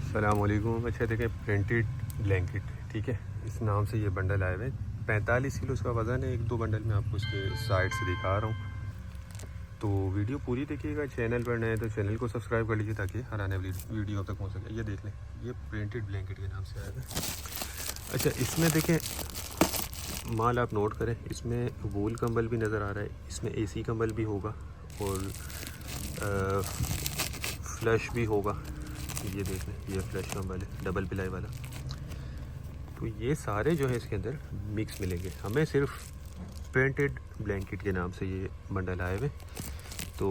अस्सलामुअलैकुम। अच्छा देखें, प्रिंटेड ब्लैंकेट, ठीक है, इस नाम से ये बंडल आए हुए। 45 किलो इसका वज़न है। एक दो बंडल मैं आपको इसके साइड से दिखा रहा हूँ, तो वीडियो पूरी देखिएगा। चैनल पर नए तो चैनल को सब्सक्राइब कर लीजिए ताकि हर आने वाली वीडियो तक पहुँच सके। ये देख लें, ये प्रिंटेड ब्लैंकेट के नाम से आया है। अच्छा, इसमें देखें माल आप नोट करें, इसमें वूल कंबल भी नज़र आ रहा है, इसमें AC कंबल भी होगा और फ्लश भी होगा। ये देख लें, ये फ्लश कंबल है डबल पिलाई वाला। तो ये सारे जो है इसके अंदर मिक्स मिलेंगे। हमें सिर्फ प्रिंटेड ब्लैंकेट के नाम से ये बंडल आए हुए। तो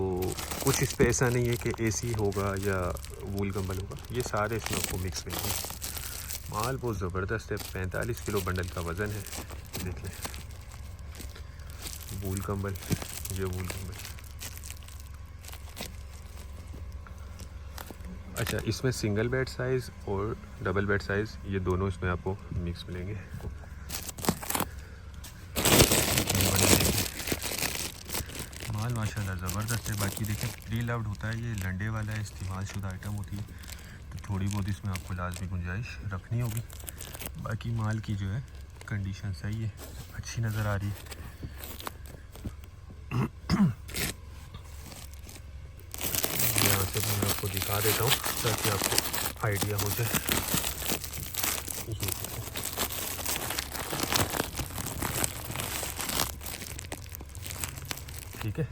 कुछ इस पे ऐसा नहीं है कि AC होगा या वूल कंबल होगा, ये सारे इसमें आपको मिक्स मिलेंगे। माल बहुत ज़बरदस्त है। 45 किलो बंडल का वज़न है। देख लें, वूल कंबल, ये वूल कंबल। अच्छा, इसमें सिंगल बेड साइज़ और डबल बेड साइज़ ये दोनों इसमें आपको मिक्स मिलेंगे। माल माशाल्लाह ज़बरदस्त है। बाकी देखें, प्री लव्ड होता है, ये लंडे वाला है, इस्तेमाल शुदा आइटम होती है, तो थोड़ी बहुत इसमें आपको लाजमी गुंजाइश रखनी होगी। बाकी माल की जो है कंडीशन सही है, अच्छी नज़र आ रही है। यहाँ से मैं आपको दिखा देता हूँ ताकि आपको आइडिया हो जाए। ठीक है,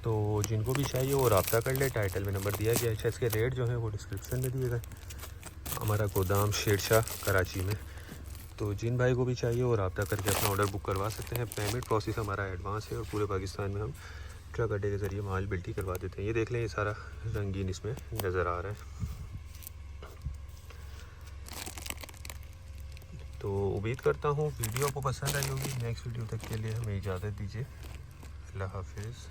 तो जिनको भी चाहिए वो रब्ता कर ले, टाइटल में नंबर दिया गया है। अच्छा, इसके रेट जो हैं वो डिस्क्रिप्शन में दिए गए। हमारा गोदाम शेरशाह कराची में, तो जिन भाई को भी चाहिए वो रब्ता करके अपना ऑर्डर बुक करवा सकते हैं। पेमेंट प्रोसेस हमारा एडवांस है और पूरे पाकिस्तान में हम ट्रक अड्डे के ज़रिए माल बिल्टी करवा देते हैं। ये देख लें, ये सारा रंगीन इसमें नज़र आ रहा है। तो उम्मीद करता हूँ वीडियो आपको पसंद आई होगी। नेक्स्ट वीडियो तक के लिए हमें इजाज़त दीजिए। अल्लाह हाफिज़।